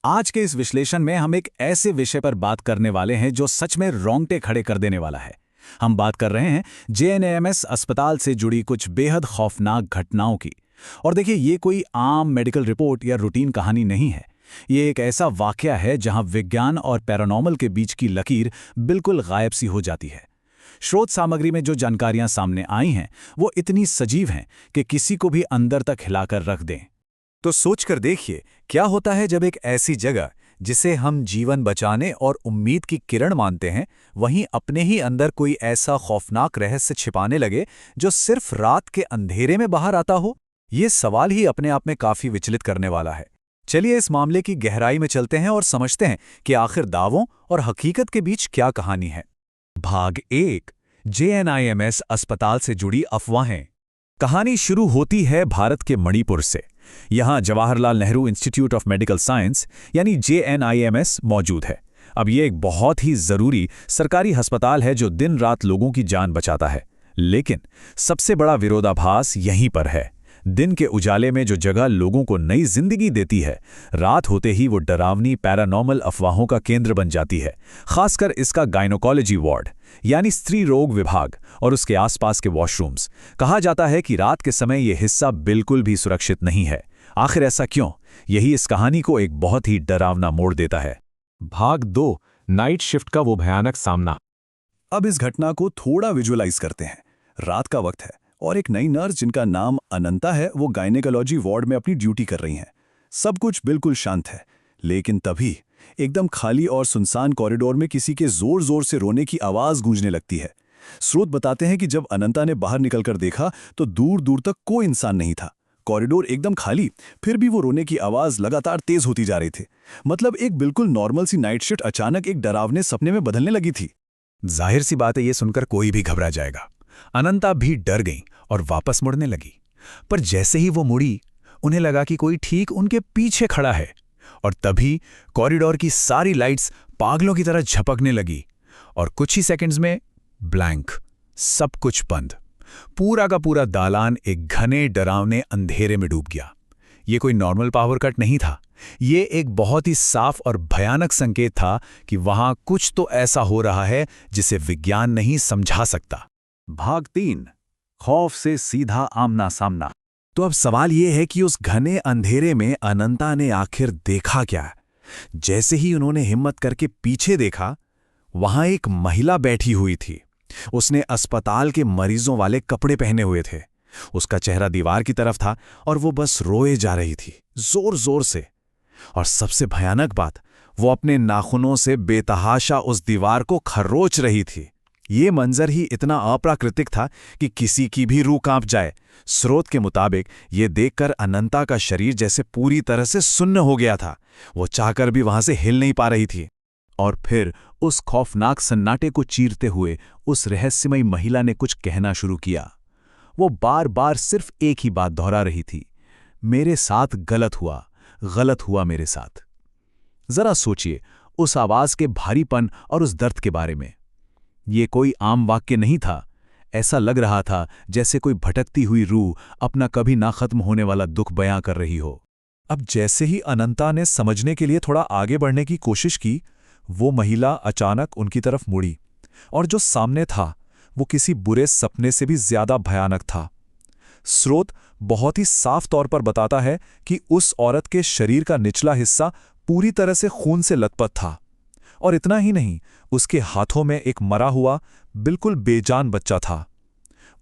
आज के इस विश्लेषण में हम एक ऐसे विषय पर बात करने वाले हैं जो सच में रोंगटे खड़े कर देने वाला है। हम बात कर रहे हैं जेएनएमएस अस्पताल से जुड़ी कुछ बेहद खौफनाक घटनाओं की। और देखिए, ये कोई आम मेडिकल रिपोर्ट या रूटीन कहानी नहीं है। ये एक ऐसा वाकया है जहां विज्ञान और पैरानॉर्मल के बीच की लकीर बिल्कुल गायब सी हो जाती है। स्रोत सामग्री में जो जानकारियां सामने आई हैं वो इतनी सजीव हैं कि किसी को भी अंदर तक हिलाकर रख दें। तो सोचकर देखिए, क्या होता है जब एक ऐसी जगह जिसे हम जीवन बचाने और उम्मीद की किरण मानते हैं, वहीं अपने ही अंदर कोई ऐसा खौफनाक रहस्य छिपाने लगे जो सिर्फ रात के अंधेरे में बाहर आता हो। ये सवाल ही अपने आप में काफी विचलित करने वाला है। चलिए इस मामले की गहराई में चलते हैं और समझते हैं कि आखिर दावों और हकीकत के बीच क्या कहानी है। भाग 1, जेएनआईएमएस अस्पताल से जुड़ी अफवाहें। कहानी शुरू होती है भारत के मणिपुर से। यहाँ Jawaharlal Nehru institute of medical science यानी जेएनआईएमएस मौजूद है। अब ये एक बहुत ही ज़रूरी सरकारी अस्पताल है जो दिन रात लोगों की जान बचाता है। लेकिन सबसे बड़ा विरोधाभास यहीं पर है। दिन के उजाले में जो जगह लोगों को नई जिंदगी देती है, रात होते ही वो डरावनी पैरानॉर्मल अफवाहों का केंद्र बन जाती है। खासकर इसका गायनोकोलॉजी वार्ड यानी स्त्री रोग विभाग और उसके आसपास के वॉशरूम्स। कहा जाता है कि रात के समय ये हिस्सा बिल्कुल भी सुरक्षित नहीं है। आखिर ऐसा क्यों? यही इस कहानी को एक बहुत ही डरावना मोड़ देता है। भाग 2, नाइट शिफ्ट का वो भयानक सामना। अब इस घटना को थोड़ा विजुअलाइज करते हैं। रात का वक्त है और एक नई नर्स जिनका नाम अनंता है, वो गायनेकोलॉजी वार्ड में अपनी ड्यूटी कर रही हैं। सब कुछ बिल्कुल शांत है, लेकिन तभी एकदम खाली और सुनसान कॉरिडोर में किसी के जोर जोर से रोने की आवाज गूंजने लगती है। स्रोत बताते हैं कि जब अनंता ने बाहर निकलकर देखा तो दूर दूर तक कोई इंसान नहीं था। कॉरिडोर एकदम खाली, फिर भी वो रोने की आवाज लगातार तेज होती जा रही थी। मतलब एक बिल्कुल नॉर्मल सी नाइट शिफ्ट अचानक एक डरावने सपने में बदलने लगी थी। जाहिर सी बात है, ये सुनकर कोई भी घबरा जाएगा। अनंता भी डर गई और वापस मुड़ने लगी। पर जैसे ही वो मुड़ी, उन्हें लगा कि कोई ठीक उनके पीछे खड़ा है। और तभी कॉरिडोर की सारी लाइट्स पागलों की तरह झपकने लगी और कुछ ही सेकंड्स में ब्लैंक, सब कुछ बंद। पूरा का पूरा दालान एक घने डरावने अंधेरे में डूब गया। ये कोई नॉर्मल पावर कट नहीं था। ये एक बहुत ही साफ और भयानक संकेत था कि वहां कुछ तो ऐसा हो रहा है जिसे विज्ञान नहीं समझा सकता। भाग 3, खौफ से सीधा आमना सामना। तो अब सवाल यह है कि उस घने अंधेरे में अनंता ने आखिर देखा क्या? जैसे ही उन्होंने हिम्मत करके पीछे देखा, वहां एक महिला बैठी हुई थी। उसने अस्पताल के मरीजों वाले कपड़े पहने हुए थे। उसका चेहरा दीवार की तरफ था और वो बस रोए जा रही थी, जोर जोर से। और सबसे भयानक बात, वो अपने नाखूनों से बेतहाशा उस दीवार को खरोच रही थी। ये मंजर ही इतना अप्राकृतिक था कि किसी की भी रूह कांप जाए। स्रोत के मुताबिक ये देखकर अनंता का शरीर जैसे पूरी तरह से सुन्न हो गया था। वो चाहकर भी वहां से हिल नहीं पा रही थी। और फिर उस खौफनाक सन्नाटे को चीरते हुए उस रहस्यमयी महिला ने कुछ कहना शुरू किया। वो बार बार सिर्फ एक ही बात दोहरा रही थी, मेरे साथ गलत हुआ मेरे साथ। जरा सोचिए उस आवाज के भारीपन और उस दर्द के बारे में। ये कोई आम वाक्य नहीं था। ऐसा लग रहा था जैसे कोई भटकती हुई रूह अपना कभी ना खत्म होने वाला दुख बयां कर रही हो। अब जैसे ही अनंता ने समझने के लिए थोड़ा आगे बढ़ने की कोशिश की, वो महिला अचानक उनकी तरफ मुड़ी और जो सामने था वो किसी बुरे सपने से भी ज्यादा भयानक था। स्रोत बहुत ही साफ तौर पर बताता है कि उस औरत के शरीर का निचला हिस्सा पूरी तरह से खून से लथपथ था। और इतना ही नहीं, उसके हाथों में एक मरा हुआ बिल्कुल बेजान बच्चा था।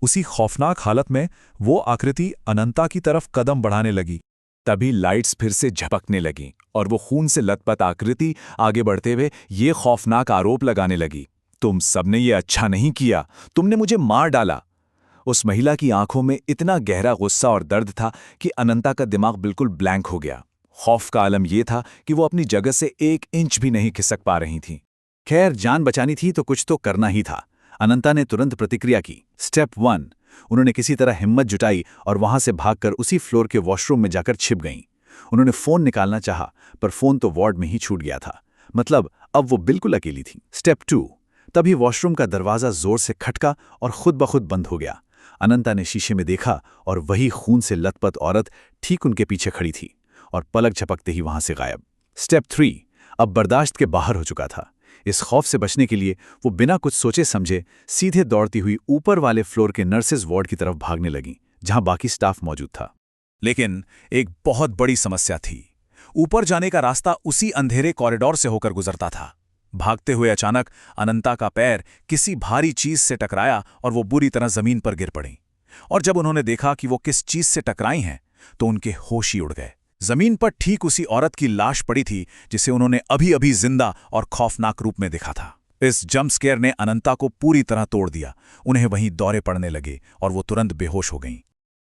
उसी खौफनाक हालत में वो आकृति अनंता की तरफ कदम बढ़ाने लगी। तभी लाइट्स फिर से झपकने लगीं और वो खून से लथपथ आकृति आगे बढ़ते हुए ये खौफनाक आरोप लगाने लगी, तुम सबने ये अच्छा नहीं किया, तुमने मुझे मार डाला। उस महिला की आंखों में इतना गहरा गुस्सा और दर्द था कि अनंता का दिमाग बिल्कुल ब्लैंक हो गया। खौफ का आलम यह था कि वो अपनी जगह से 1 इंच भी नहीं खिसक पा रही थीं। खैर, जान बचानी थी तो कुछ तो करना ही था। अनंता ने तुरंत प्रतिक्रिया की। स्टेप 1, उन्होंने किसी तरह हिम्मत जुटाई और वहां से भागकर उसी फ्लोर के वॉशरूम में जाकर छिप गईं। उन्होंने फोन निकालना चाहा, पर फोन तो वार्ड में ही छूट गया था। मतलब अब वो बिल्कुल अकेली थी। स्टेप 2, तभी वॉशरूम का दरवाजा जोर से खटका और खुद ब खुद बंद हो गया। अनंता ने शीशे में देखा और वही खून से लथपथ औरत ठीक उनके पीछे खड़ी थी और पलक झपकते ही वहां से गायब। स्टेप 3 अब बर्दाश्त के बाहर हो चुका था। इस खौफ से बचने के लिए वो बिना कुछ सोचे समझे सीधे दौड़ती हुई ऊपर वाले फ्लोर के नर्सेज वार्ड की तरफ भागने लगी, जहां बाकी स्टाफ मौजूद था। लेकिन एक बहुत बड़ी समस्या थी। ऊपर जाने का रास्ता उसी अंधेरे कॉरिडोर से होकर गुजरता था। भागते हुए अचानक अनंता का पैर किसी भारी चीज से टकराया और वो बुरी तरह जमीन पर गिर पड़ी। और जब उन्होंने देखा कि वो किस चीज से टकराई हैं, तो उनके होश ही उड़ गए। जमीन पर ठीक उसी औरत की लाश पड़ी थी जिसे उन्होंने अभी अभी जिंदा और खौफनाक रूप में देखा था। इस जंप स्केयर ने अनंता को पूरी तरह तोड़ दिया। उन्हें वहीं दौरे पड़ने लगे और वो तुरंत बेहोश हो गईं।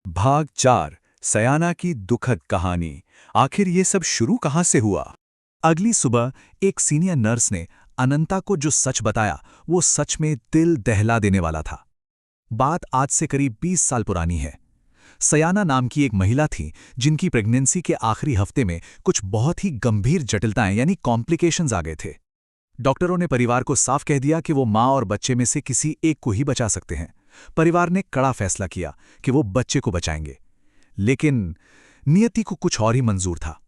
भाग 4 सयाना की दुखद कहानी। आखिर ये सब शुरू कहाँ से हुआ? अगली सुबह एक सीनियर नर्स ने अनंता को जो सच बताया वो सच में दिल दहला देने वाला था। बात आज से करीब 20 साल पुरानी है। सयाना नाम की एक महिला थी जिनकी प्रेगनेंसी के आखिरी हफ्ते में कुछ बहुत ही गंभीर जटिलताएं यानी कॉम्प्लिकेशंस आ गए थे। डॉक्टरों ने परिवार को साफ कह दिया कि वो मां और बच्चे में से किसी एक को ही बचा सकते हैं। परिवार ने कड़ा फैसला किया कि वो बच्चे को बचाएंगे, लेकिन नियति को कुछ और ही मंजूर था।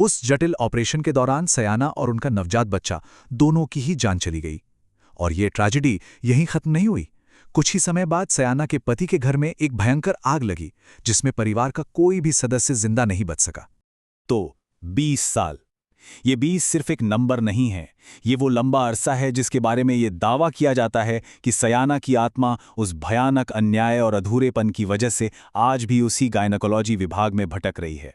उस जटिल ऑपरेशन के दौरान सयाना और उनका नवजात बच्चा दोनों की ही जान चली गई। और ये ट्रेजेडी यहीं खत्म नहीं हुई। कुछ ही समय बाद सयाना के पति के घर में एक भयंकर आग लगी, जिसमें परिवार का कोई भी सदस्य जिंदा नहीं बच सका। तो 20 साल, ये 20 सिर्फ एक नंबर नहीं है, ये वो लंबा अरसा है जिसके बारे में ये दावा किया जाता है कि सयाना की आत्मा उस भयानक अन्याय और अधूरेपन की वजह से आज भी उसी गायनेकोलॉजी विभाग में भटक रही है।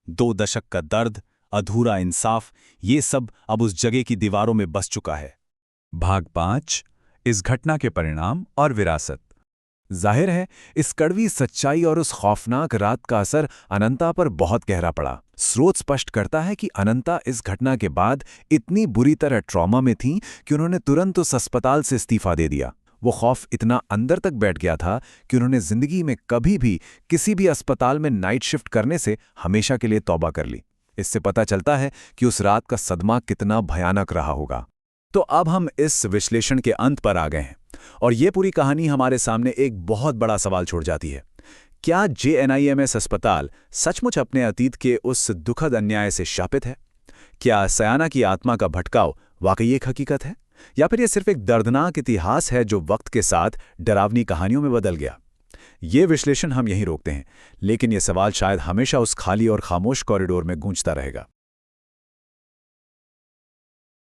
2 दशक का दर्द, अधूरा इंसाफ, ये सब अब उस जगह की दीवारों में बस चुका है। भाग 5 इस घटना के परिणाम और विरासत। जाहिर है इस कड़वी सच्चाई और उस खौफनाक रात का असर अनंता पर बहुत गहरा पड़ा। स्रोत स्पष्ट करता है कि अनंता इस घटना के बाद इतनी बुरी तरह ट्रॉमा में थी कि उन्होंने तुरंत उस अस्पताल से इस्तीफा दे दिया। वो खौफ इतना अंदर तक बैठ गया था कि उन्होंने जिंदगी में कभी भी किसी भी अस्पताल में नाइट शिफ्ट करने से हमेशा के लिए तौबा कर ली। इससे पता चलता है कि उस रात का सदमा कितना भयानक रहा होगा। तो अब हम इस विश्लेषण के अंत पर आ गए हैं और ये पूरी कहानी हमारे सामने एक बहुत बड़ा सवाल छोड़ जाती है। क्या JNIMS अस्पताल सचमुच अपने अतीत के उस दुखद अन्याय से शापित है? क्या सयाना की आत्मा का भटकाव वाकई एक हकीकत है, या फिर यह सिर्फ एक दर्दनाक इतिहास है जो वक्त के साथ डरावनी कहानियों में बदल गया? ये विश्लेषण हम यहीं रोकते हैं, लेकिन यह सवाल शायद हमेशा उस खाली और खामोश कॉरिडोर में गूंजता रहेगा।